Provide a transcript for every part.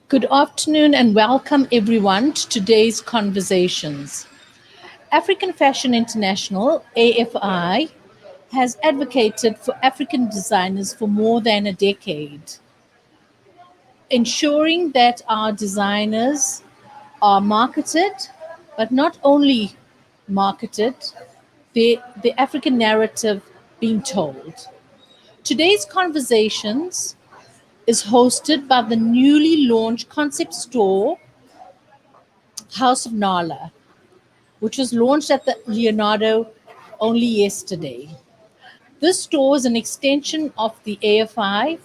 Good afternoon and welcome everyone to today's conversations. African Fashion International, AFI, has advocated for African designers for more than a decade, ensuring that our designers are marketed, but not only marketed, the African narrative being told. Today's conversations is hosted by the newly launched concept store House of Nala, which was launched at the Leonardo only yesterday. This store is an extension of the AFI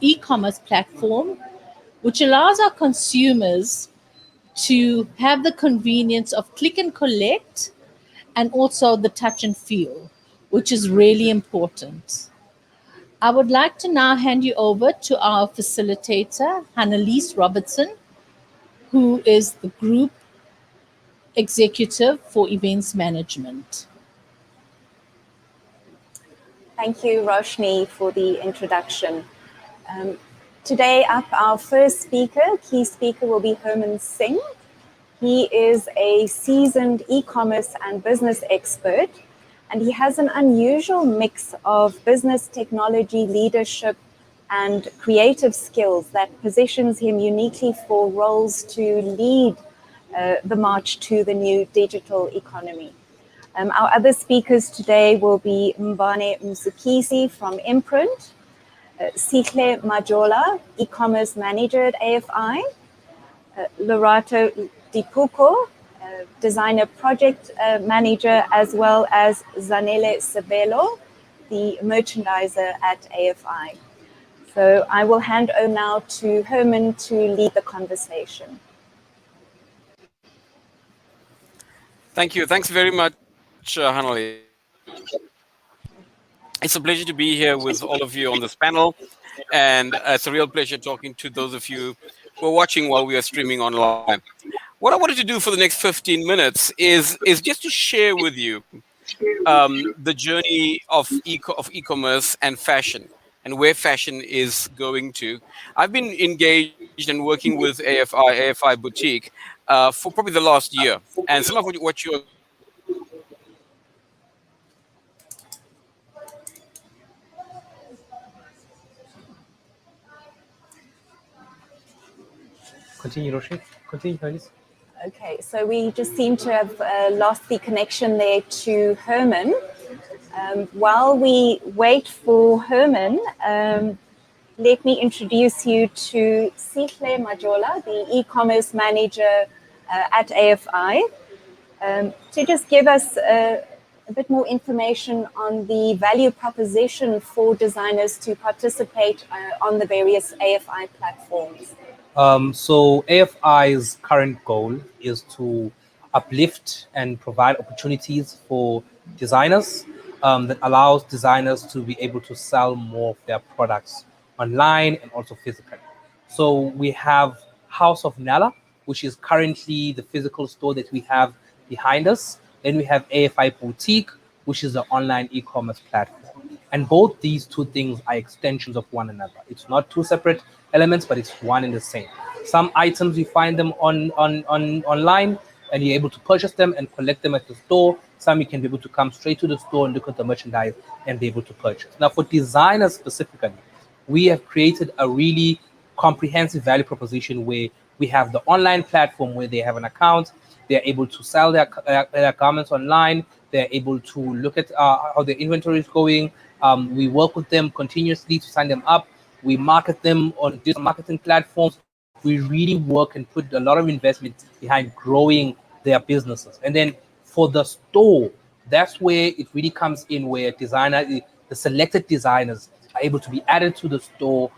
e-commerce platform, which allows our consumers to have the convenience of click and collect and also the touch and feel, which is really important. I would like to now hand you over to our facilitator, Hannelize Robertson, who is the Group Executive for Events Management. Thank you, Roshni, for the introduction. Today up, our first speaker, key speaker, will be Herman Singh. He is a seasoned e-commerce and business expert, and he has an unusual mix of business technology, leadership, and creative skills that positions him uniquely for roles to lead the march to the new digital economy. Our other speakers today will be Mbane Msukisi from Imprint, Sihlesenkosi Majola, e-commerce manager at AFI, Lorato Dipuko, designer project manager, as well as Zanele Sebele, the merchandiser at AFI. So I will hand over now to Herman to lead the conversation. Thank you. Thanks very much, Hannelize. It's a pleasure to be here with all of you on this panel, and it's a real pleasure talking to those of you who are watching while we are streaming online. What I wanted to do for the next 15 minutes is just to share with you the journey of e-commerce and fashion, and where fashion is going to. I've been engaged and working with AFI Boutique for probably the last year, and some of what you're Continue, Roshi. Continue, please. Okay, so we just seem to have lost the connection there to Herman. While we wait for Herman, let me introduce you to Sihlesenkosi Majola, the e-commerce manager at AFI, to just give us a bit more information on the value proposition for designers to participate on the various AFI platforms. So AFI's current goal is to uplift and provide opportunities for designers that allows designers to be able to sell more of their products online and also physically. So we have House of Nala, which is currently the physical store that we have behind us. Then we have AFI Boutique, which is the online e-commerce platform. And both these two things are extensions of one another. It's not two separate elements, but it's one and the same. Some items you find them online and you're able to purchase them and collect them at the store. Some you can be able to come straight to the store and look at the merchandise and be able to purchase. Now, for designers specifically, we have created a really comprehensive value proposition where we have the online platform where they have an account, they're able to sell their garments online, they're able to look at how their inventory is going. We work with them continuously to sign them up. We market them on digital marketing platforms. We really work and put a lot of investment behind growing their businesses. And then for the store, that's where it really comes in, where the selected designers are able to be added to the store.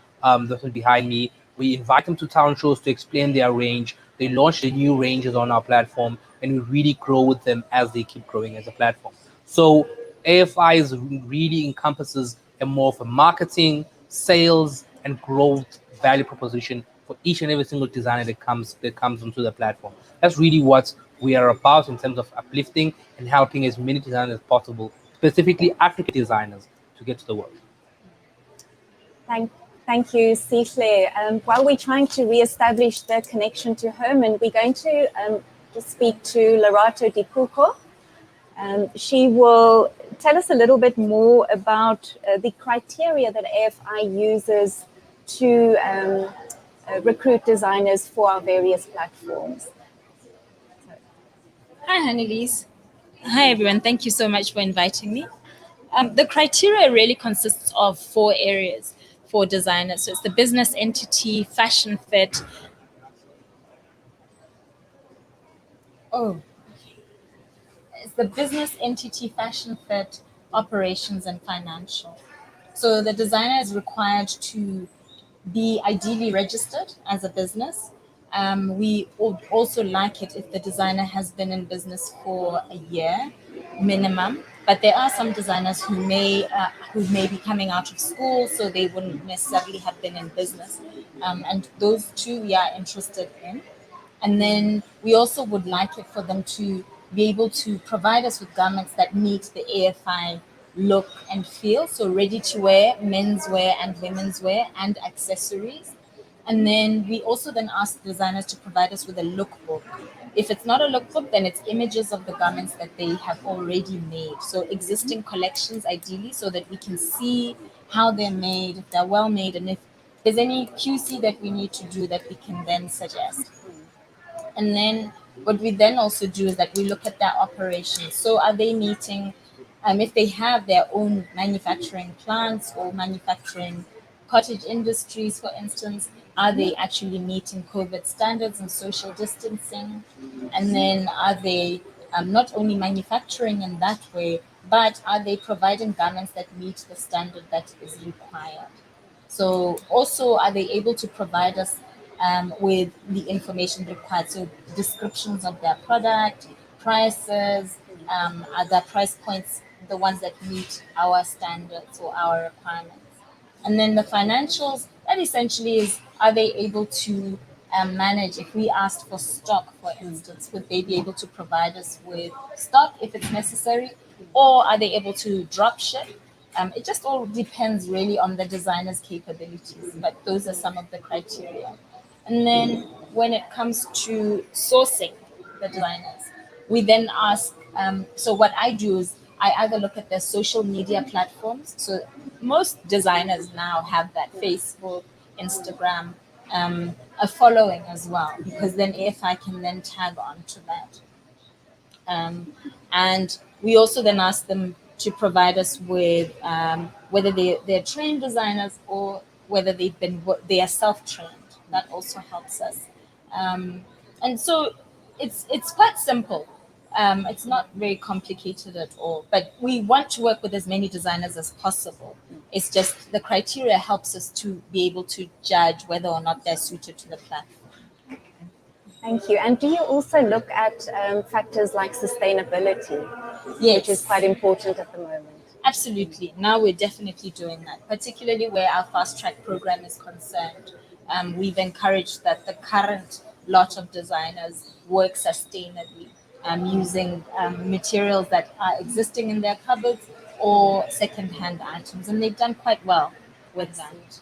This one behind me. We invite them to town shows to explain their range. They launch the new ranges on our platform, and we really grow with them as they keep growing as a platform. So AFI really encompasses a more of a marketing, sales, and growth value proposition for each and every single designer that comes onto the platform. That's really what we are about in terms of uplifting and helping as many designers as possible, specifically African designers, to get to the world. Thank you, Sihle. While we're trying to re-establish the connection to Herman, we're going to just speak to Lerato Dipuko. She will tell us a little bit more about the criteria that AFI uses to recruit designers for our various platforms. Hi, Hannelize. Hi, everyone. Thank you so much for inviting me. The criteria really consists of 4 areas for designers. So it's the business entity, fashion fit. Oh, it's the business entity, fashion fit, operations, and financial. So the designer is required to be ideally registered as a business. We would also like it if the designer has been in business for a year minimum. But there are some designers who may be coming out of school, so they wouldn't necessarily have been in business. And those two we are interested in. And then we also would like it for them to be able to provide us with garments that meet the AFI look and feel. So ready to wear, menswear and women's wear and accessories. And then we also then ask designers to provide us with a lookbook. If it's not a lookbook, then it's images of the garments that they have already made. So existing collections ideally, so that we can see how they're made, if they're well made, and if there's any QC that we need to do that we can then suggest. And then what we then also do is that we look at their operations. So are they meeting, if they have their own manufacturing plants or manufacturing cottage industries, for instance, are they actually meeting COVID standards and social distancing? And then are they not only manufacturing in that way, but are they providing garments that meet the standard that is required? So also, are they able to provide us with the information required? So descriptions of their product, prices, are their price points the ones that meet our standards or our requirements? And then the financials, that essentially is, are they able to manage, if we asked for stock, for instance, would they be able to provide us with stock if it's necessary? Or are they able to drop ship? It just all depends really on the designer's capabilities, but those are some of the criteria. And then when it comes to sourcing the designers, we then ask. So what I do is I either look at their social media platforms. So most designers now have that Facebook, Instagram, a following as well, because then if I can then tag on to that. And we also then ask them to provide us with whether they're trained designers or whether they are self-trained. That also helps us. And so it's quite simple. It's not very complicated at all, but we want to work with as many designers as possible. It's just the criteria helps us to be able to judge whether or not they're suited to the platform. Thank you. And do you also look at factors like sustainability, which is Yes. quite important at the moment? Absolutely. Now we're definitely doing that, particularly where our fast track program is concerned. We've encouraged that the current lot of designers work sustainably, using materials that are existing in their cupboards or second-hand items, and they've done quite well with that.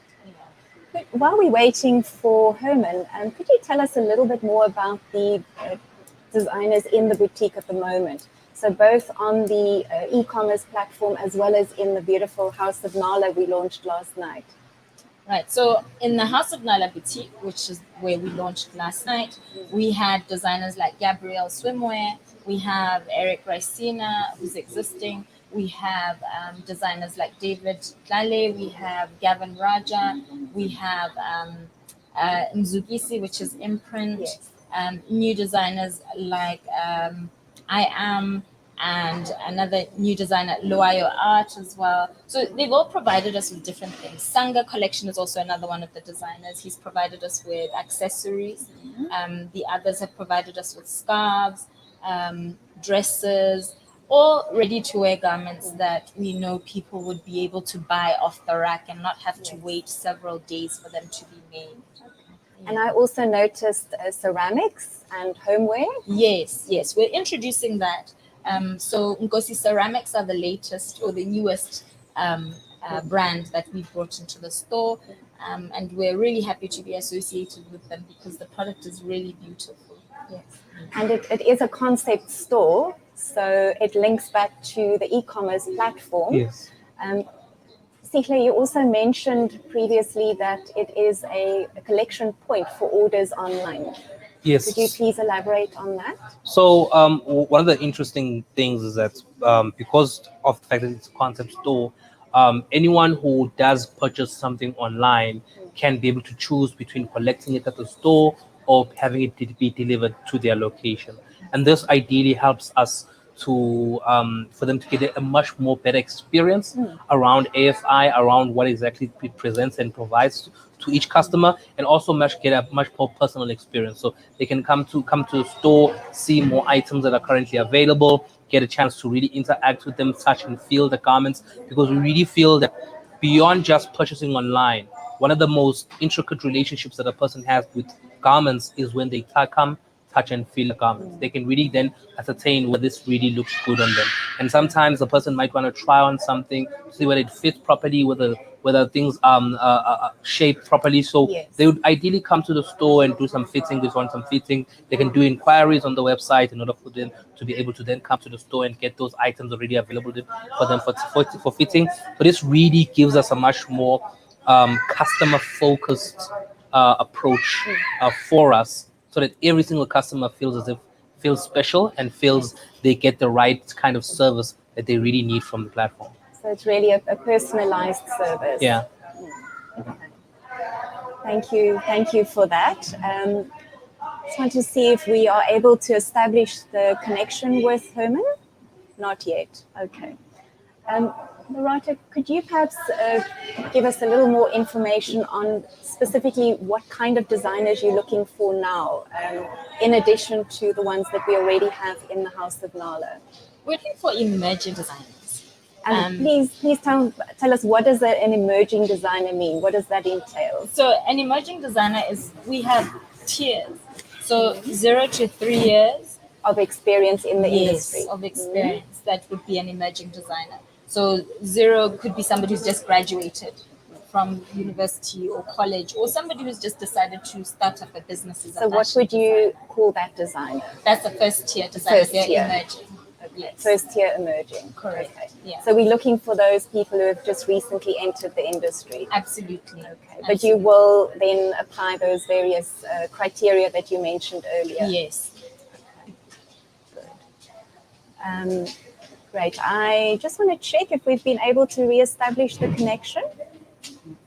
While we're waiting for Herman, could you tell us a little bit more about the designers in the boutique at the moment? So both on the e-commerce platform as well as in the beautiful House of Nala we launched last night. Right. So in the House of Nala boutique, which is where we launched last night, we had designers like Gabrielle Swimwear. We have Eric Ricina, who's existing. We have designers like David Tlale. We have Gavin Raja. We have Mzugisi, which is imprint. Yes. New designers like I Am, and another new designer, Loayo Art, as well. So they've all provided us with different things. Sangha Collection is also another one of the designers. He's provided us with accessories. The others have provided us with scarves, dresses, all ready-to-wear garments that we know people would be able to buy off the rack and not have to wait several days for them to be made. And I also noticed ceramics and homeware. Yes, yes, we're introducing that. So Nkosi ceramics are the latest or the newest brand that we've brought into the store. And we're really happy to be associated with them because the product is really beautiful. Yes. And it is a concept store, so it links back to the e-commerce platform. Yes. Sihle, you also mentioned previously that it is a collection point for orders online. Yes. Could you please elaborate on that? So one of the interesting things is that because of the fact that it's a concept store, anyone who does purchase something online can be able to choose between collecting it at the store or having it be delivered to their location. And this ideally helps us to for them to get a much more better experience around AFI, around what exactly it presents and provides to each customer, and also get a much more personal experience. So they can come to the store, see more items that are currently available, get a chance to really interact with them, touch and feel the garments, because we really feel that beyond just purchasing online, one of the most intricate relationships that a person has with garments is when they come, touch and feel the garments. They can really then ascertain whether this really looks good on them. And sometimes a person might want to try on something, see whether it fits properly, whether things shaped properly. So Yes. they would ideally come to the store and do some fitting. They want some fitting. They can do inquiries on the website in order for them to be able to then come to the store and get those items already available for them for fitting. So this really gives us a much more customer focused approach for us, so that every single customer feels special and feels they get the right kind of service that they really need from the platform. So it's really a personalized service. Yeah. Thank you for that. Just want to see if we are able to establish the connection with Herman. Not yet. Okay. Lorata, could you perhaps give us a little more information on specifically what kind of designers you're looking for now, in addition to the ones that we already have in the House of Nala? We're looking for emerging designers. And please tell us, what does an emerging designer mean? What does that entail? So an emerging designer we have tiers. So 0 to 3 years of experience in the industry. Of experience. That would be an emerging designer. So 0 could be somebody who's just graduated from university or college, or somebody who's just decided to start up a business. So what would you call that designer? That's the first tier designer. First tier. Emerging. Okay. Yes. First tier emerging. Correct. Okay. Yeah. So we're looking for those people who have just recently entered the industry. Absolutely. Okay. Absolutely. But you will then apply those various criteria that you mentioned earlier. Yes. Good. Great. I just want to check if we've been able to reestablish the connection.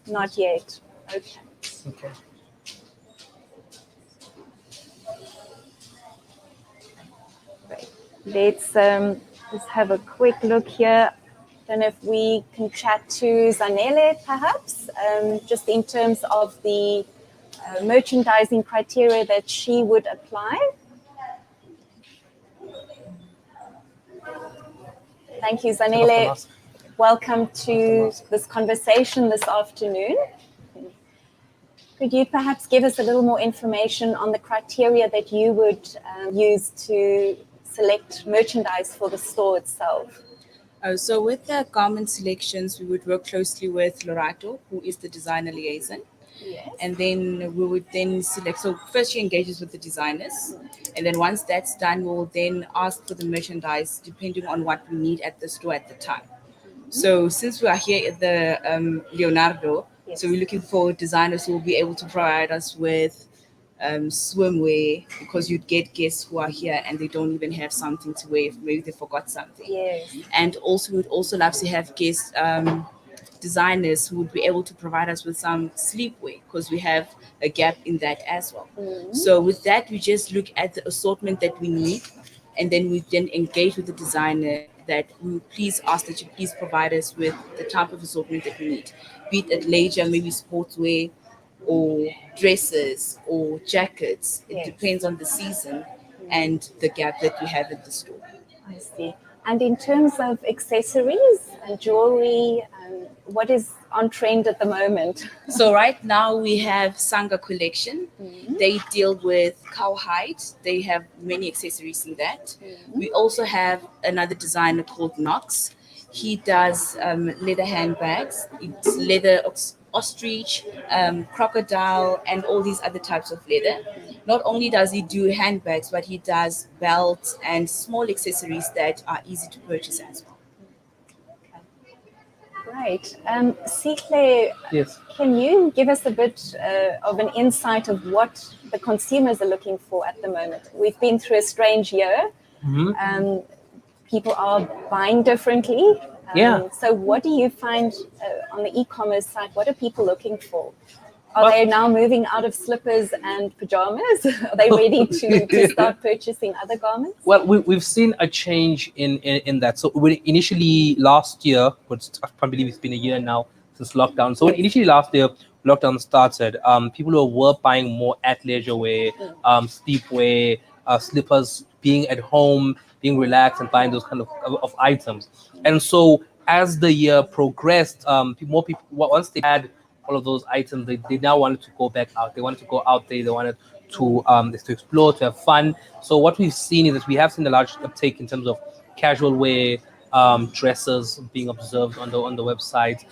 Not yet. Okay. Okay. Great. Let's have a quick look here. Don't know if we can chat to Zanele, perhaps, just in terms of the merchandising criteria that she would apply. Thank you, Zanele. Welcome to this conversation this afternoon. Could you perhaps give us a little more information on the criteria that you would use to select merchandise for the store itself? So with the garment selections, we would work closely with Lorato, who is the designer liaison. Yes. And then we would then select. So first she engages with the designers. And then once that's done, we'll then ask for the merchandise depending on what we need at the store at the time. So since we are here at the Leonardo, yes. So we're looking for designers who will be able to provide us with swimwear, because you'd get guests who are here and they don't even have something to wear. Maybe they forgot something. Yes. And also we'd also love to have guests designers who would be able to provide us with some sleepwear, because we have a gap in that as well. Mm-hmm. So with that, we just look at the assortment that we need, and then we then engage with the designer that we would please ask that you please provide us with the type of assortment that we need, be it at leisure, maybe sportswear or dresses or jackets. It Yes. depends on the season and the gap that we have at the store. I see. And in terms of accessories and jewelry, what is on trend at the moment? So right now we have Sanga collection. Mm-hmm. They deal with cowhide. They have many accessories in that. Mm-hmm. We also have another designer called Knox. He does leather handbags. It's leather ostrich, crocodile, and all these other types of leather. Not only does he do handbags, but he does belts and small accessories that are easy to purchase as well. Right. Sihle, Yes. can you give us a bit of an insight of what the consumers are looking for at the moment? We've been through a strange year. Mhm. People are buying differently. Yeah. So what do you find on the e-commerce side? What are people looking for? Are Well- they now moving out of slippers and pajamas? Are they ready to start purchasing other garments? Well, we've seen a change in that. So when initially last year, which I can't believe it's been a year now since lockdown. So when initially last year lockdown started, people were buying more athleisure wear, sleepwear, slippers, being at home, being relaxed, and buying those kind of items. And so as the year progressed, more people once they had all of those items, they now wanted to go back out. They wanted to go out there. They wanted to explore, to have fun. So what we've seen is that we have seen a large uptake in terms of casual wear, dresses being observed on the website,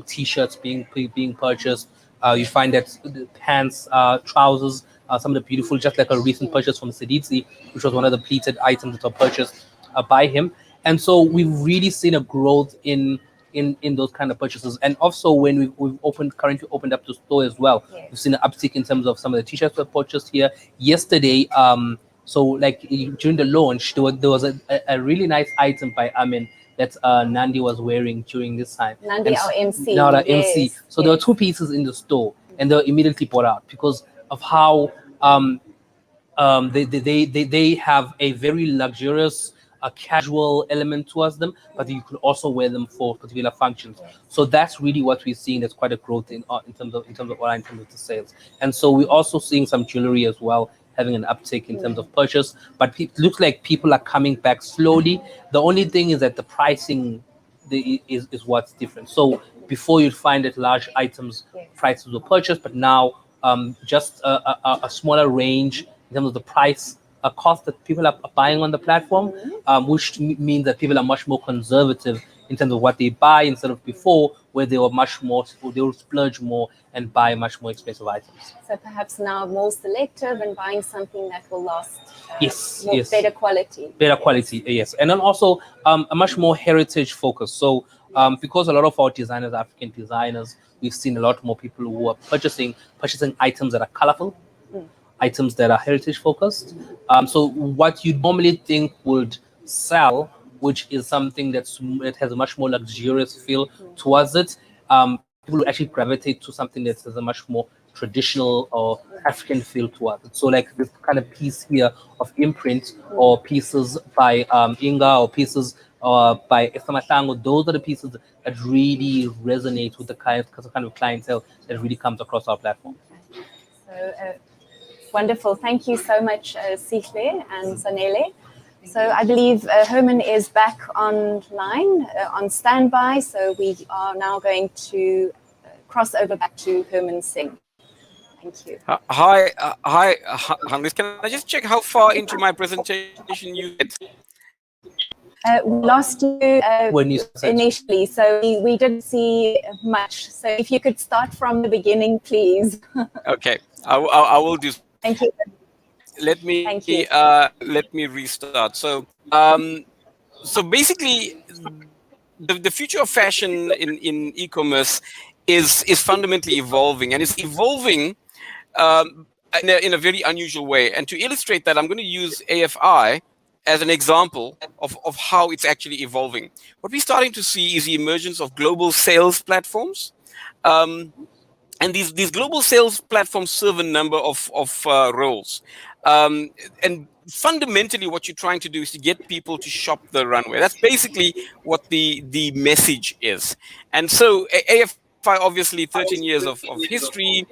t-shirts being purchased. You find that the pants, trousers, some of the beautiful, just like a recent purchase from Siditsi, which was one of the pleated items that were purchased by him. And so we've really seen a growth in those kind of purchases. And also when we've currently opened up the store as well, we've seen an uptick in terms of some of the t-shirts we purchased here yesterday. So like during the launch, there was a really nice item by Amin that Nandi was wearing during this time. Nandi, our MC. Now the MC. Yes, So there were two pieces in the store, and they were immediately bought out because of how they have a very luxurious, casual element towards them, but you could also wear them for particular functions. So that's really what we're seeing. There's quite a growth in terms of online, in terms of the sales, and so we're also seeing some jewelry as well having an uptick in terms of purchase. But it looks like people are coming back slowly. The only thing is that the pricing is what's different. So before you'd find that large items prices were purchased, but now just a smaller range in terms of the price cost that people are buying on the platform, which means that people are much more conservative in terms of what they buy instead of before, where they were much more, they will splurge more and buy much more expensive items. So perhaps now more selective and buying something that will last. Yes, more, yes. Better quality. Better quality, yes. And then also a much more heritage focus. So because a lot of our designers are African designers, we've seen a lot more people who are purchasing items that are colorful, items that are heritage focused. So what you normally think would sell, which is something that has a much more luxurious feel towards it, people will actually gravitate to something that has a much more traditional or African feel towards it. So like this kind of piece here of imprint, or pieces by Inga, or pieces by Esther, those are the pieces that really resonate with the kind of clientele that really comes across our platform. So wonderful. Thank you so much, Sihle and Zanele. So I believe Herman is back online, on standby. So we are now going to cross over back to Herman Singh. Thank you. Hi, Hannelize. Can I just check how far into my presentation you get? We lost you When you said- initially, so we didn't see much. So if you could start from the beginning, please. Okay, I will do. Thank you. Let me Thank you. let me restart. So so basically, the future of fashion in e-commerce is fundamentally evolving, and it's evolving in a very unusual way. And to illustrate that, I'm going to use AFI as an example of how it's actually evolving. What we're starting to see is the emergence of global sales platforms. And these global sales platforms serve a number of roles. And fundamentally, what you're trying to do is to get people to shop the runway. That's basically what the message is. And so AFI, obviously 13 years of history,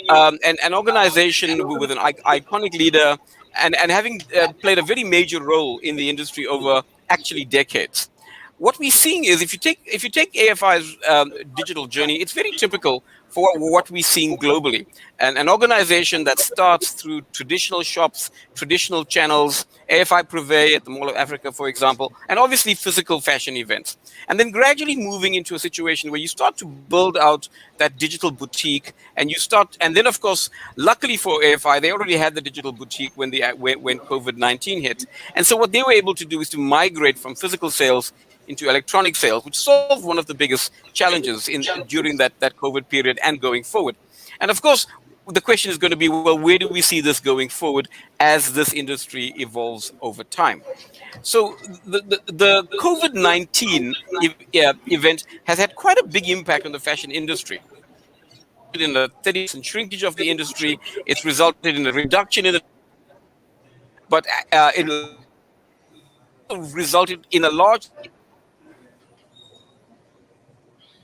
and an organization with an iconic leader, and having played a very major role in the industry over actually decades. what we're seeing is if you take AFI's digital journey, it's very typical for what we're seeing globally. And an organization that starts through traditional shops, traditional channels, AFI Privé at the Mall of Africa, for example, and obviously physical fashion events. And then gradually moving into a situation where you start to build out that digital boutique, and then of course, luckily for AFI, they already had the digital boutique when COVID-19 hit. And so what they were able to do is to migrate from physical sales into electronic sales, which solved one of the biggest challenges during that COVID period and going forward. And of course, the question is going to be, well, where do we see this going forward as this industry evolves over time? So the COVID-19 event has had quite a big impact on the fashion industry. It's resulted in a 30% shrinkage of the industry. It's resulted in a reduction in the number of stores, but it's also resulted in a large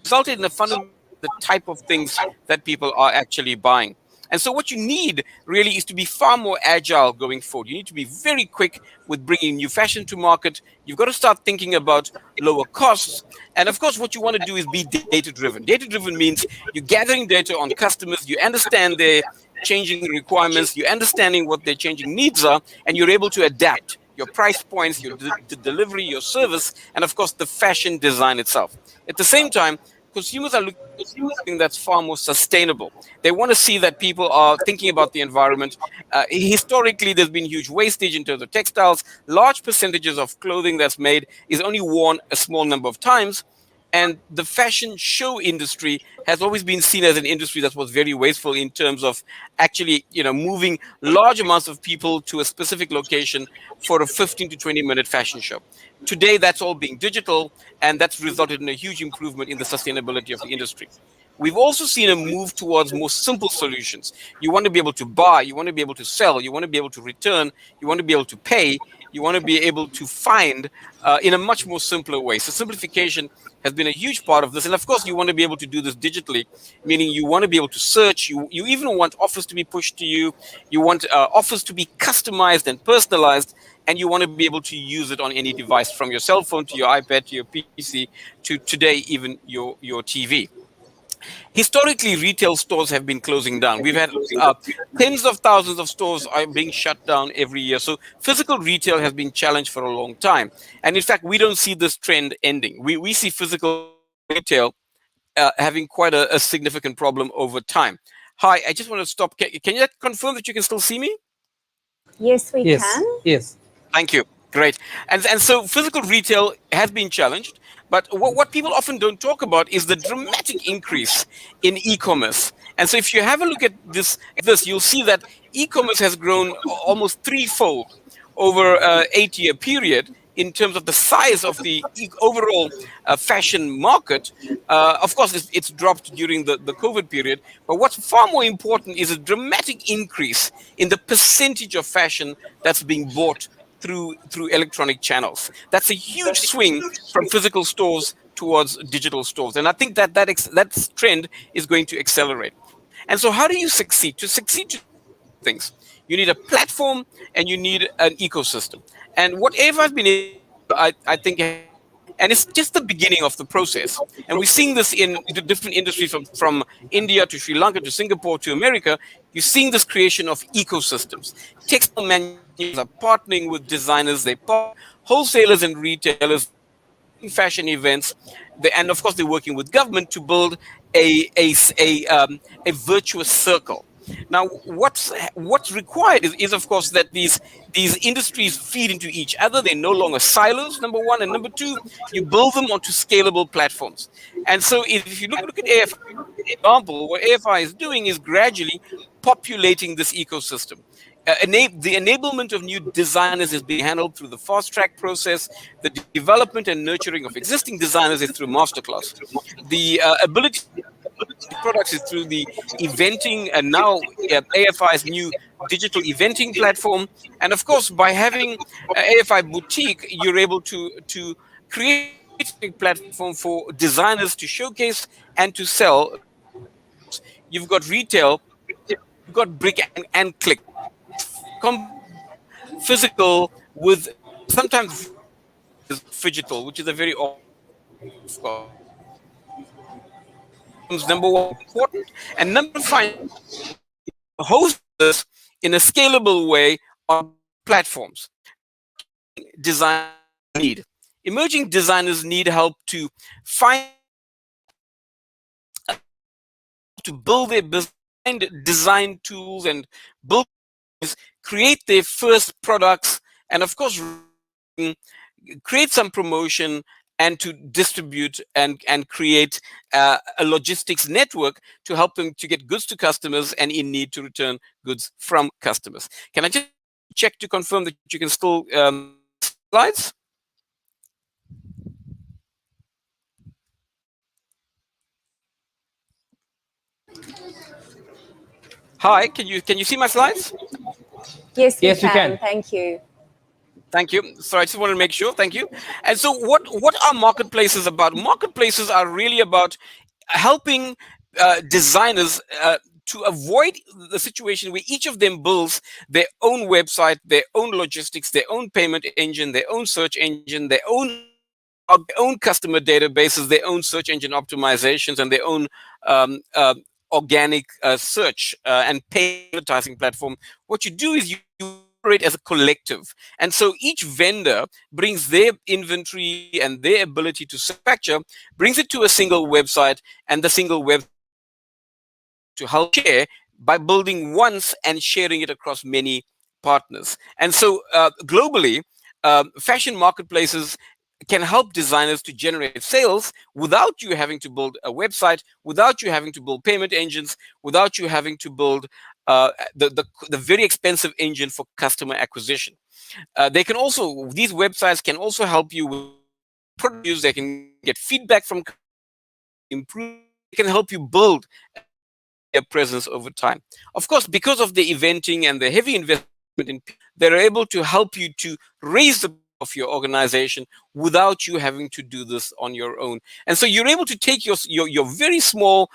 resulted in a fundamental change in the type of things that people are actually buying. And so what you need really is to be far more agile going forward. You need to be very quick with bringing new fashion to market. You've got to start thinking about lower costs. And of course, what you want to do is be data-driven. Data-driven means you're gathering data on customers, you understand their changing requirements, you're understanding what their changing needs are, and you're able to adapt your price points, your delivery, your service, and of course, the fashion design itself. At the same time, consumers are looking for something that's far more sustainable. They want to see that people are thinking about the environment. Historically, there's been huge wastage in terms of textiles. Large percentages of clothing that's made is only worn a small number of times. And the fashion show industry has always been seen as an industry that was very wasteful in terms of actually, moving large amounts of people to a specific location for a 15 to 20-minute fashion show. Today, that's all being digital, and that's resulted in a huge improvement in the sustainability of the industry. We've also seen a move towards more simple solutions. You want to be able to buy, you want to be able to sell, you want to be able to return, you want to be able to pay, you want to be able to find in a much more simpler way. So simplification has been a huge part of this. And of course, you want to be able to do this digitally, meaning you want to be able to search. You even want offers to be pushed to you. You want offers to be customized and personalized. And you want to be able to use it on any device, from your cell phone to your iPad to your PC to today, even your TV. Historically, retail stores have been closing down. We've had tens of thousands of stores are being shut down every year. So physical retail has been challenged for a long time. And in fact, we don't see this trend ending. We see physical retail having quite a significant problem over time. Hi, I just want to stop. Can you confirm that you can still see me? Yes, we Yes, can. yes. Thank you. Great. And so physical retail has been challenged, but what people often don't talk about is the dramatic increase in e-commerce. And so if you have a look at this, you'll see that e-commerce has grown almost threefold over an 8-year period in terms of the size of the overall fashion market. Of course, it's dropped during the COVID period, but what's far more important is a dramatic increase in the percentage of fashion that's being bought through electronic channels. That's a huge swing from physical stores towards digital stores. And I think that trend is going to accelerate. And so how do you succeed? To succeed, you need two things. You need a platform and you need an ecosystem. And what AFI has been able to do, I think, and it's just the beginning of the process. And we're seeing this in different industries from India to Sri Lanka to Singapore to America. You're seeing this creation of ecosystems. Textile manufacturers are partnering with designers, they partner wholesalers and retailers, they're hosting fashion events, and of course they're working with government to build a virtuous circle. Now, what's required is of course that these industries feed into each other. They're no longer silos, number one, and number two, you build them onto scalable platforms. And so, if you look at AFI, for example, what AFI is doing is gradually populating this ecosystem. The enablement of new designers is being handled through the fast track process. The development and nurturing of existing designers is through masterclass. The ability products is through the eventing, and now AFI's new digital eventing platform. And of course, by having AFI Boutique, you're able to create a platform for designers to showcase and to sell their items. You've got retail, you've got brick and click. It's combination of physical with sometimes referred to as phygital, which is a very odd word. of course. Becomes number one important, and number two, find host this in a scalable way on platforms. Design need. Emerging designers need help to find to build their business, find design tools, and build, create their first products, and of course create some promotion and to distribute and create a logistics network to help them to get goods to customers and in need to return goods from customers. Can I just check to confirm that you can still slides? Hi, can you see my slides? Yes, we Yes, we can. can. Thank you. Thank you. So I just wanted to make sure. Thank you. And so, what are marketplaces about? Marketplaces are really about helping designers to avoid the situation where each of them builds their own website, their own logistics, their own payment engine, their own search engine, their own customer databases, their own search engine optimizations, and their own um, uh, organic search and pay advertising platform. What you do is you operate as a collective, and so each vendor brings their inventory and their ability to manufacture, brings it to a single website, and the single web to help share by building once and sharing it across many partners. And so globally, fashion marketplaces can help designers to generate sales without you having to build a website, without you having to build payment engines, without you having to build the very expensive engine for customer acquisition. These websites can also help you with produce. They can get feedback from improve. They can help you build their presence over time. Of course, because of the eventing and the heavy investment in people, they're able to help you to raise the of your organization without you having to do this on your own. And so you're able to take your very small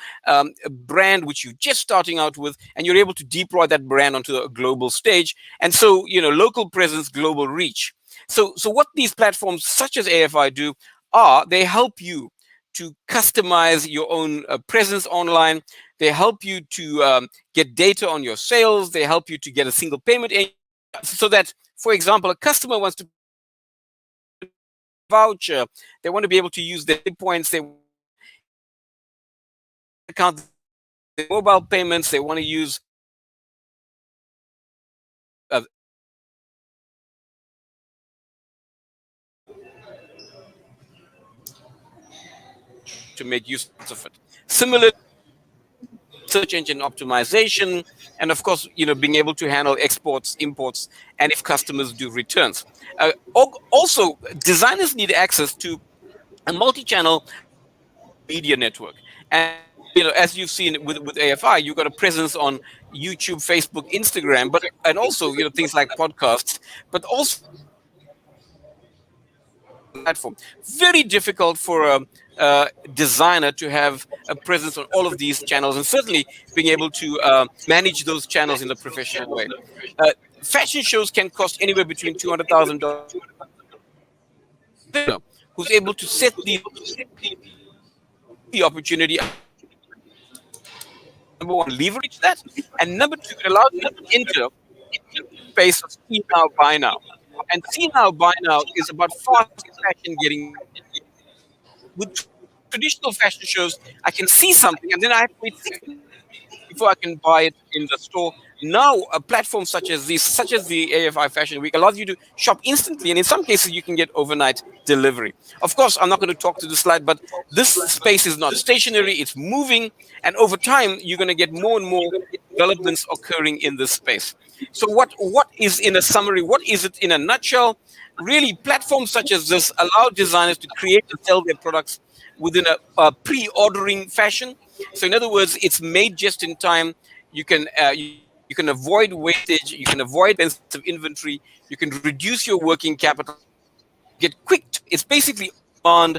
brand, which you're just starting out with, and you're able to deploy that brand onto a global stage. And so, local presence, global reach. So what these platforms such as AFI do are they help you to customize your own presence online. They help you to get data on your sales. They help you to get a single payment engine so that, for example, a customer wants to voucher. They want to be able to use their points. They account their mobile payments. They want to use uh, to make use of it. Similar search engine optimization, and of course, being able to handle exports, imports, and if customers do returns. Also, designers need access to a multi-channel media network. And as you've seen with AFI, you've got a presence on YouTube, Facebook, Instagram, and also things like podcasts, but also platform. Very difficult for a designer to have a presence on all of these channels, and certainly being able to manage those channels in a professional way. Fashion shows can cost anywhere between $200,000. Who's able to set the opportunity? Number one, leverage that, and number two, it allows you to enter space of see now, buy now. And see now, buy now is about fast fashion getting with traditional fashion shows. I can see something and then I have to wait 6 months before I can buy it in the store. Now, a platform such as the AFI Fashion Week, allows you to shop instantly, and in some cases, you can get overnight delivery. Of course, I'm not going to talk to the slide, but this space is not stationary; it's moving, and over time, you're going to get more and more developments occurring in this space. So, what is in a summary? What is it in a nutshell? Really, platforms such as this allow designers to create and sell their products within a pre-ordering fashion. So, in other words, it's made just in time. You can you can avoid wastage. You can avoid expensive inventory. You can reduce your working capital. Get quick. It's basically on.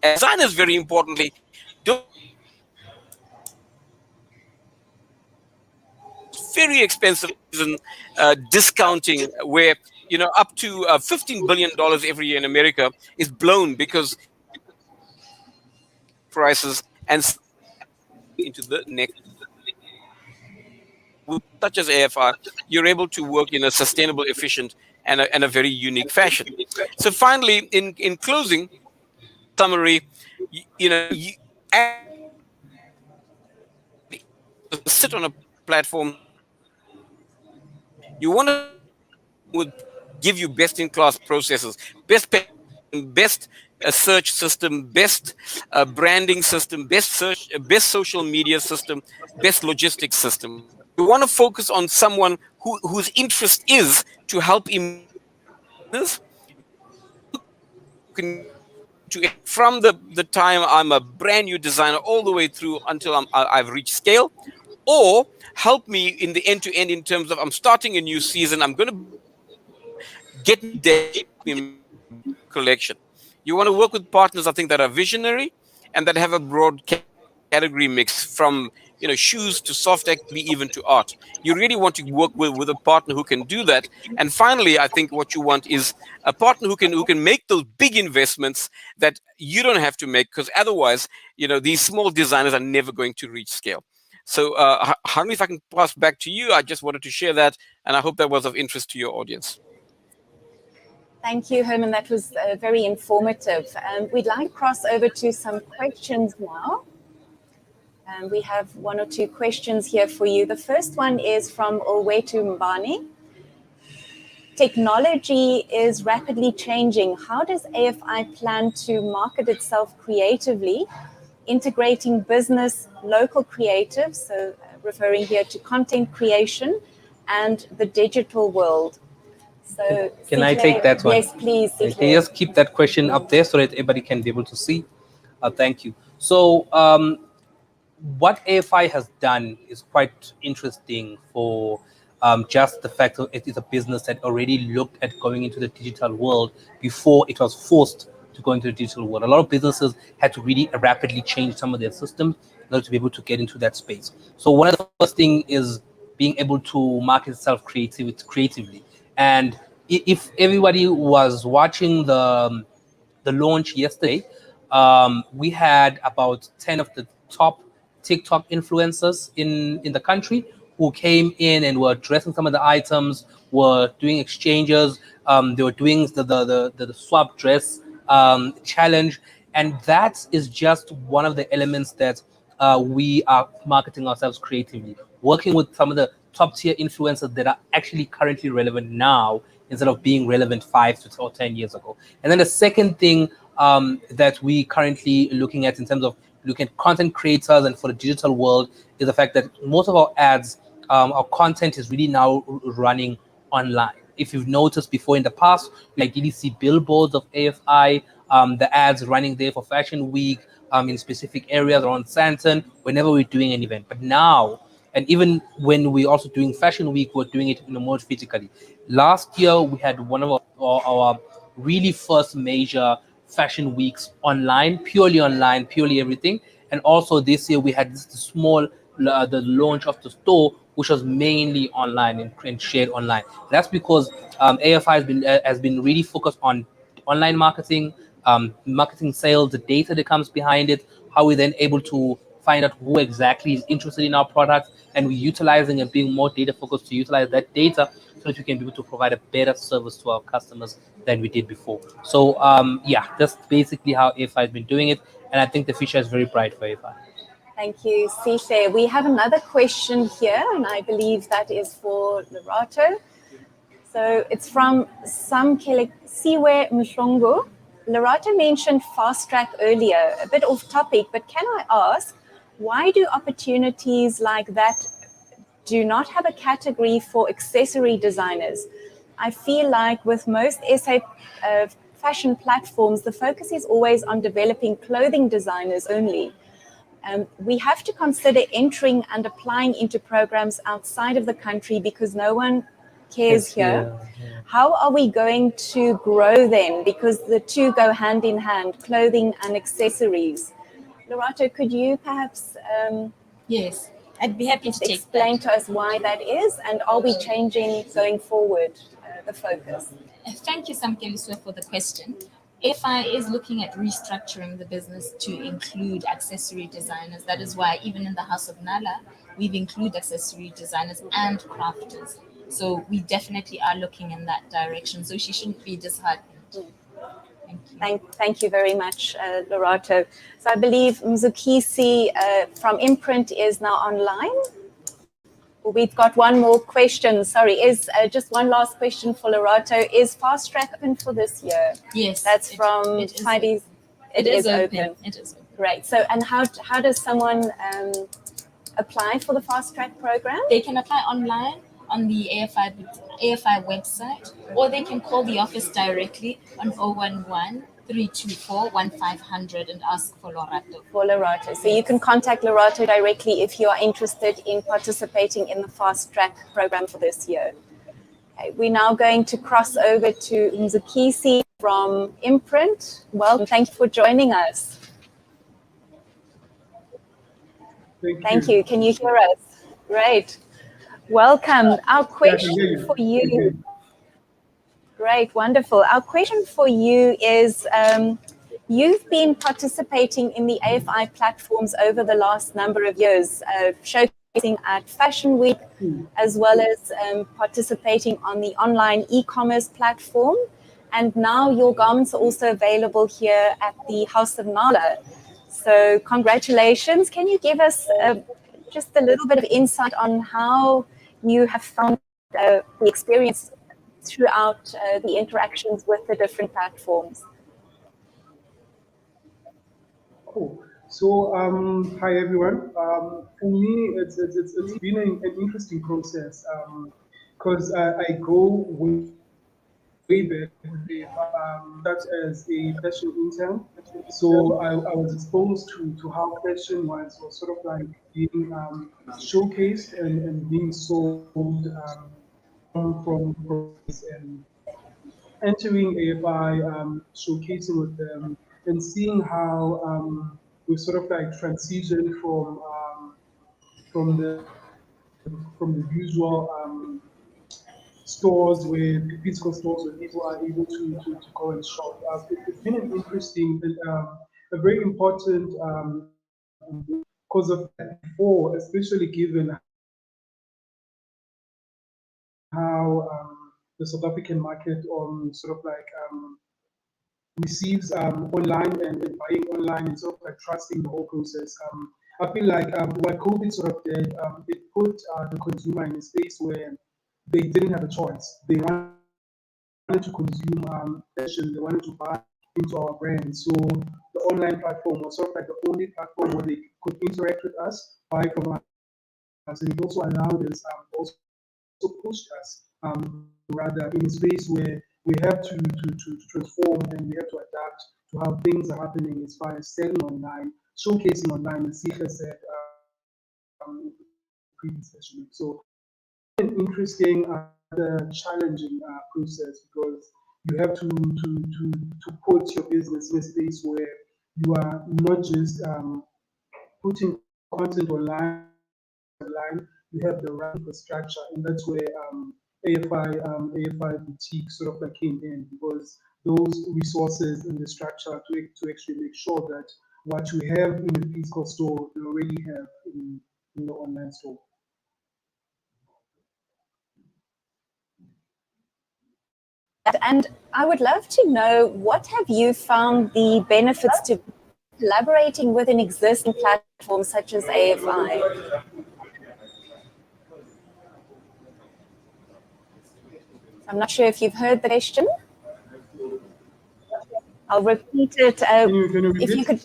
Designers, very importantly, don't very expensive discounting where up to $15 billion every year in America is blown because prices and into the next, such as AFI, you're able to work in a sustainable, efficient, and a very unique fashion. So finally, in closing summary, you sit on a platform. You want to would give you best in class processes, best search system, best branding system, best search, best social media system, best logistics system. You want to focus on someone whose interest is to help this. From the time I'm a brand new designer all the way through until I've reached scale, or help me in the end to end in terms of I'm starting a new season. I'm going to get me collection. You want to work with partners, I think, that are visionary and that have a broad category mix from shoes to soft tech, maybe even to art. You really want to work with a partner who can do that. And finally, I think what you want is a partner who can make those big investments that you don't have to make, because otherwise, these small designers are never going to reach scale. So, Harmy, if I can pass back to you, I just wanted to share that, and I hope that was of interest to your audience. Thank you, Herman. That was very informative. We'd like to cross over to some questions now. We have one or two questions here for you. The first one is from Olwetu Mbani. Technology is rapidly changing. How does AFI plan to market itself creatively, integrating business, local creatives, so referring here to content creation, and the digital world? So, can I take that one? Yes, please. Can you just keep that question up there so that everybody can be able to see? Thank you. So what AFI has done is quite interesting for just the fact that it is a business that already looked at going into the digital world before it was forced to go into the digital world. A lot of businesses had to really rapidly change some of their systems in order to be able to get into that space. So one of the first things is being able to market itself creatively. And if everybody was watching the launch yesterday, we had about 10 of the top TikTok influencers in the country who came in and were dressing some of the items, were doing exchanges. They were doing the swap dress challenge, and that is just one of the elements that we are marketing ourselves creatively, working with some of the top tier influencers that are actually currently relevant now instead of being relevant 5 to 10 years ago. And then the second thing that we currently looking at in terms of looking at content creators and for the digital world is the fact that most of our ads, our content is really now running online. If you've noticed before in the past, we ideally see billboards of AFI, the ads running there for Fashion Week, in specific areas around Santon, whenever we're doing an event. But now, and even when we're also doing Fashion Week, we're doing it more physically. Last year, we had one of our really first major Fashion Weeks online, purely everything. And also this year, we had this small, the launch of the store, which was mainly online and shared online. That's because AFI has been really focused on online marketing, marketing sales, the data that comes behind it, how we're then able to find out who exactly is interested in our product, and we're utilizing and being more data focused to utilize that data so that we can be able to provide a better service to our customers than we did before. So yeah, that's basically how AFI has been doing it, and I think the future is very bright for AFI. Thank you, Sihle. We have another question here, and I believe that is for Lerato. So it's from Samkele Siwe Mhlongo. Lerato mentioned fast track earlier, a bit off topic, but can I ask, why do opportunities like that do not have a category for accessory designers? I feel like with most SA fashion platforms, the focus is always on developing clothing designers only. We have to consider entering and applying into programs outside of the country because no one cares here. Yeah. How are we going to grow then? Because the two go hand in hand, clothing and accessories. Lerato, could you perhaps yes, I'd be happy to explain to us why that is, and are we changing going forward the focus? Thank you, Samkeliswe, for the question. AFI is looking at restructuring the business to include accessory designers. That is why even in the House of Nala, we've included accessory designers and crafters. So we definitely are looking in that direction. So she shouldn't be disheartened. Thank you. Thank you very much, Lorato. So I believe Mzukisi from Imprint is now online. We've got one more question. Sorry, is just one last question for Lorato. Is Fast Track open for this year? Yes. That's from Tidy's. It is open. It is open. Great. So, and how does someone apply for the Fast Track program? They can apply online on the AFI website, or they can call the office directly on 011 324 1500 and ask for Lorato. So you can contact Lorato directly if you are interested in participating in the Fast Track program for this year. Okay, we're now going to cross over to Mzukisi from Imprint. Well, thank you for joining us. Thank you. Can you hear us? Great. Welcome. Our question for you. Great, wonderful. Our question for you is, you've been participating in the AFI platforms over the last number of years, showcasing at Fashion Week, as well as participating on the online e-commerce platform. And now your garments are also available here at the House of Nala. So congratulations. Can you give us just a little bit of insight on how you have found the experience throughout the interactions with the different platforms? Cool. So, hi everyone. For me, it's been an interesting process because I go way back with such as a fashion intern. So I was exposed to how fashion was sort of like being showcased and being sold from and entering AFI, showcasing with them, and seeing how we sort of like transitioned from the usual stores where physical stores where people are able to go and shop. It's been an interesting, a very important because of that before, especially given how the South African market sort of like receives online and buying online and sort of like trusting the whole process. I feel like what COVID sort of did, it put the consumer in a space where they didn't have a choice. They wanted to consume fashion, they wanted to buy into our brand. So the online platform was sort of like the only platform where they could interact with us, buy from us, and it also allowed us, also pushed us rather in a space where we have to transform and we have to adapt to how things are happening as far as selling online, showcasing online, as Sihle said previously. So an interesting, challenging process because you have to put your business in a space where you are not just putting content online, you have the right infrastructure, and that's where AFI boutique sort of like came in, because those resources and the structure to actually make sure that what you have in the physical store you already have in the online store. And I would love to know, what have you found the benefits to collaborating with an existing platform such as AFI? I'm not sure if you've heard the question. I'll repeat it. Can you repeat? If you could,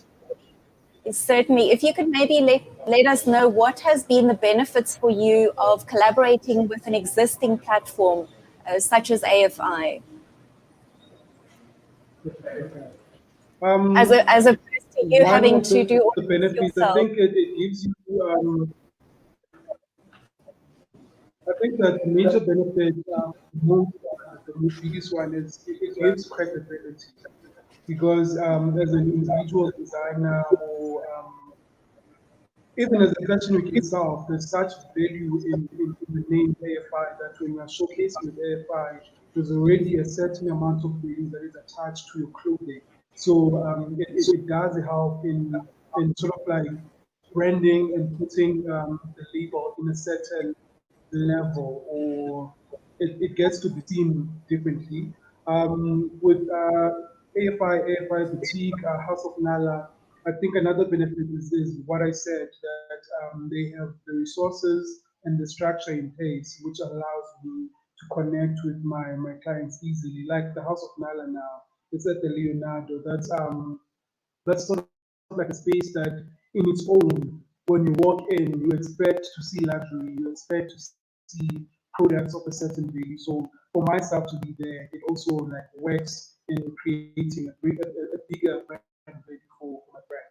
certainly, if you could maybe let us know what has been the benefits for you of collaborating with an existing platform such as AFI. As opposed to you having to do all the benefits, yourself. I think it gives you. I think that the major benefit, the biggest one is it gives credibility, because as an individual designer or even as a fashion week itself, there's such value in the name AFI that when you're showcasing with AFI, there's already a certain amount of value that is attached to your clothing. So it does help in sort of like branding and putting the label in a certain level, or it gets to be seen differently. With AFI Boutique, House of Nala, I think another benefit is what I said, that they have the resources and the structure in place, which allows me to connect with my clients easily. Like the House of Nala now, it's at the Leonardo. That's sort of like a space that, in its own, when you walk in, you expect to see luxury, you expect to see products of a certain value. So for myself to be there, it also like works in creating a bigger brand value for my brand.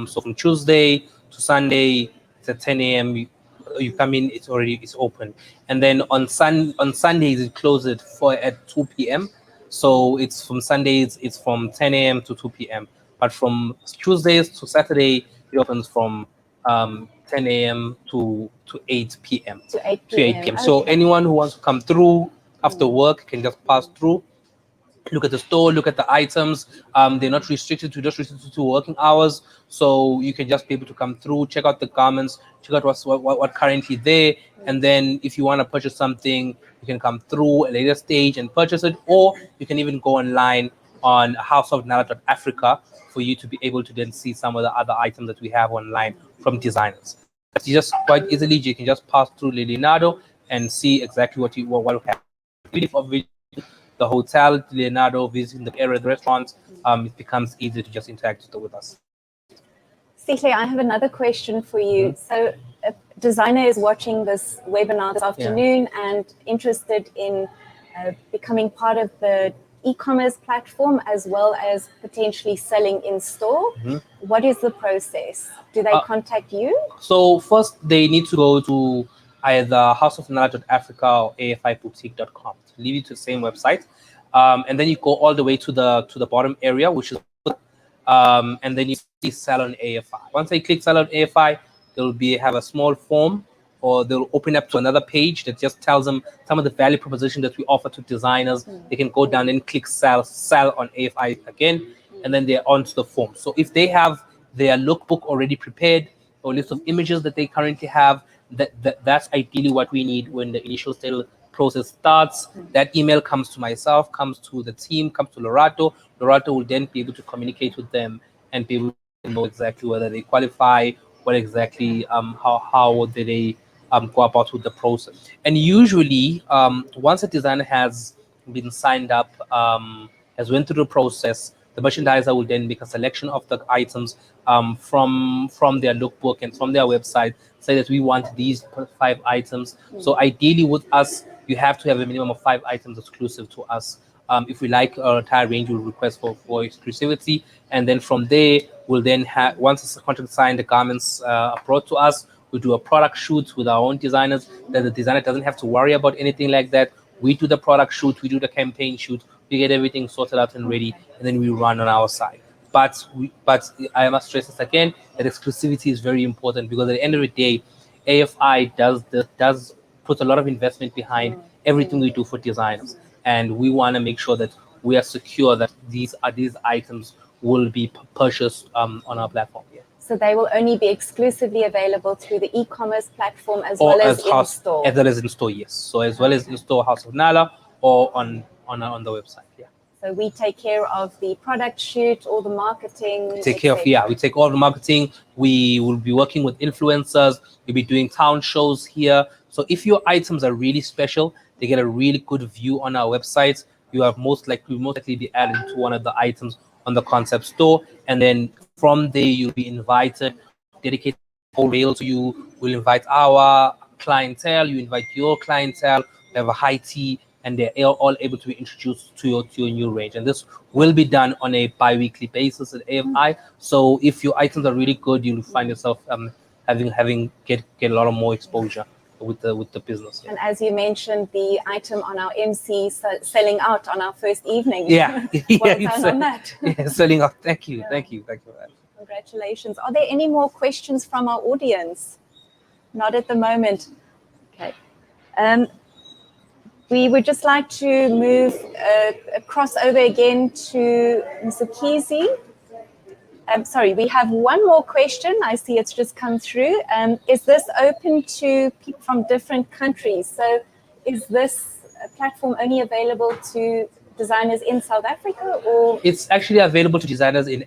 So from Tuesday to Sunday, it's at 10 a.m. You come in, it's open, and then on Sundays it closes at 2 p.m. So it's from Sundays, it's from 10 a.m. to 2 p.m. But from Tuesdays to Saturday, it opens from 10 a.m. to 8 p.m. To 8 to 8 p.m. p.m. So Okay. anyone who wants to come through after work can just pass through, look at the store, look at the items. They're not restricted to working hours, so you can just be able to come through, check out the garments, check out what currently there, and then if you want to purchase something, you can come through a later stage and purchase it, or you can even go online on houseofnala.africa for you to be able to then see some of the other items that we have online from designers. You just quite easily, you can just pass through Leonardo and see exactly what you have. Even if the hotel, Leonardo, visiting the area, the restaurants, it becomes easy to just interact with us. Sihle, I have another question for you. So a designer is watching this webinar this afternoon and interested in becoming part of the e-commerce platform as well as potentially selling in store. What is the process? Do they contact you? So first they need to go to either houseofnala.africa or afiboutique.com. Leave it to the same website. And then you go all the way to the bottom area, which is and then you see sell on AFI. Once they click sell on AFI, they'll have a small form, or they'll open up to another page that just tells them some of the value proposition that we offer to designers. They can go down and click sell on AFI again, and then they're onto the form. So if they have their lookbook already prepared, or list of images that they currently have, that's ideally what we need when the initial sale process starts. That email comes to myself, comes to the team, comes to Lorato. Lorato will then be able to communicate with them and be able to know exactly whether they qualify, what exactly how they go about with the process. And usually, once a designer has been signed up, has went through the process, the merchandiser will then make a selection of the items from their lookbook and from their website, say that we want these 5 items. So ideally with us, you have to have a minimum of 5 items exclusive to us. If we like our entire range, we'll request for exclusivity, and then from there we'll then have, once the contract signed, the garments are brought to us. We do a product shoot with our own designers, that the designer doesn't have to worry about anything like that. We do the product shoot, we do the campaign shoot, we get everything sorted out and ready, and then we run on our side. But I must stress this again, that exclusivity is very important, because at the end of the day, AFI does put a lot of investment behind everything we do for designers, and we want to make sure that we are secure that these items will be purchased on our platform. Yeah. So they will only be exclusively available through the e-commerce platform as well as in store. As well as in store, yes. So as well as in store, House of Nala, or on the website. Yeah. So we take care of the product shoot, all the marketing. We take all the marketing. We will be working with influencers. We'll be doing town shows here. So if your items are really special, they get a really good view on our website. You have most likely be added to one of the items on the concept store, and then from there you'll be invited dedicate whole reel to you. We'll invite our clientele, you invite your clientele, we have a high tea, and they're all able to be introduced to your new range. And this will be done on a bi-weekly basis at AFI. So if your items are really good, you'll find yourself having get a lot of more exposure with the business. And as you mentioned, the item on our MC selling out on our first evening. Yeah, Well done on that. Yeah, selling out. Thank you for that. Congratulations. Are there any more questions from our audience? Not at the moment. Okay. We would just like to move across over again to Mzukisi. Sorry, we have one more question. I see it's just come through. Is this open to people from different countries? So is this platform only available to designers in South Africa, or? It's actually available to designers in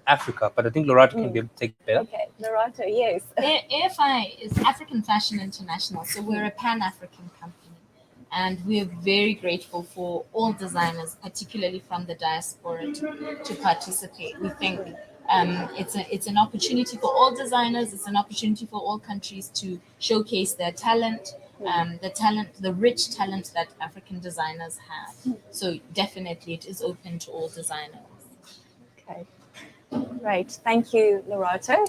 Africa, but I think Loretta can be able to take it better. Okay, Loretta, yes. AFI is African Fashion International, so we're a Pan-African company. And we're very grateful for all designers, particularly from the diaspora, to participate. We think it's an opportunity for all designers. It's an opportunity for all countries to showcase their talent, the rich talent that African designers have. So definitely, it is open to all designers. Okay, great. Thank you, Loretta.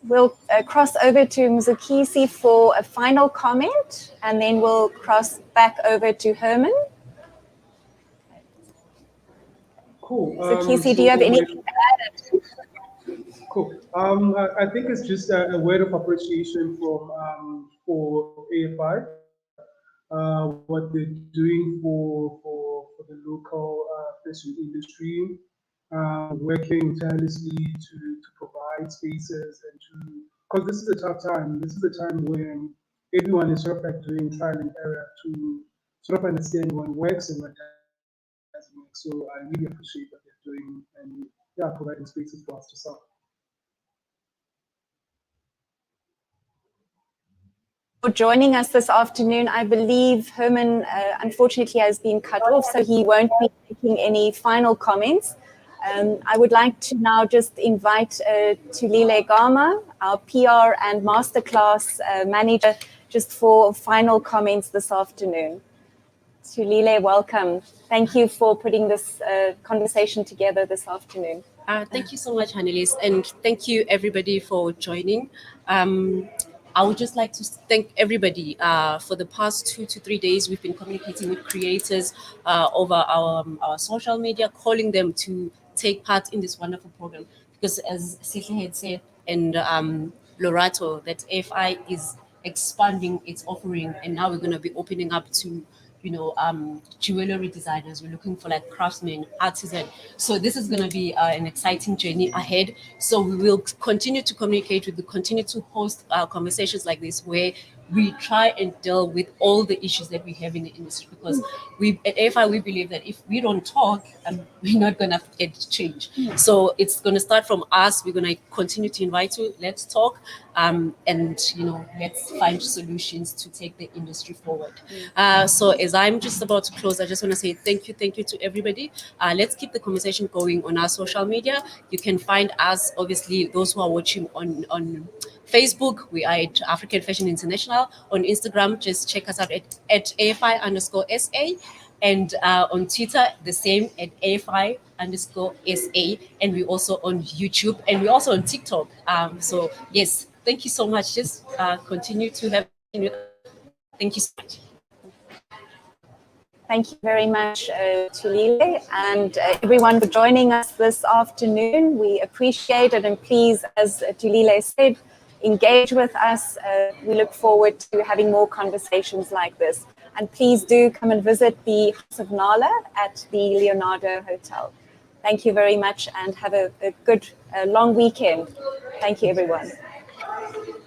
We'll cross over to Mzukisi for a final comment, and then we'll cross back over to Herman. Cool. Mzukisi, do you have anything to add? Cool. I think it's just a word of appreciation for AFI, what they're doing for the local fashion industry, working tirelessly to provide spaces and to, because this is a tough time. This is a time when everyone is sort of like doing trial and error to sort of understand what works and what doesn't work. So I really appreciate what they're doing and providing spaces for us to sell. For joining us this afternoon. I believe Herman unfortunately has been cut off, so he won't be making any final comments. I would like to now just invite Tulile Gama, our PR and masterclass manager, just for final comments this afternoon. Tulile, welcome. Thank you for putting this conversation together this afternoon. Thank you so much, Hannelize, and thank you everybody for joining. I would just like to thank everybody for the past 2 to 3 days. We've been communicating with creators over our social media, calling them to take part in this wonderful program. Because as Sihle had said, and Lorato, that AFI is expanding its offering, and now we're going to be opening up to jewelry designers. We're looking for like craftsmen, artisan. So this is going to be an exciting journey ahead. So we will continue to communicate. We will continue to host conversations like this where we try and deal with all the issues that we have in the industry, because we at AFI we believe that if we don't talk, we're not going to get change. So it's going to start from us. We're going to continue to invite you. Let's talk, and let's find solutions to take the industry forward. So as I'm just about to close, I just want to say thank you to everybody. Let's keep the conversation going on our social media. You can find us, obviously, those who are watching on Facebook, we are at African Fashion International. On Instagram, just check us out at AFI_SA. And on Twitter, the same at AFI_SA. And we're also on YouTube, and we're also on TikTok. So yes, thank you so much. Just continue to have with us. Thank you so much. Thank you very much, Tulile, and everyone for joining us this afternoon. We appreciate it, and please, as Tulile said, engage with us. We look forward to having more conversations like this. And please do come and visit the House of Nala at the Leonardo Hotel. Thank you very much, and have a good long weekend. Thank you, everyone.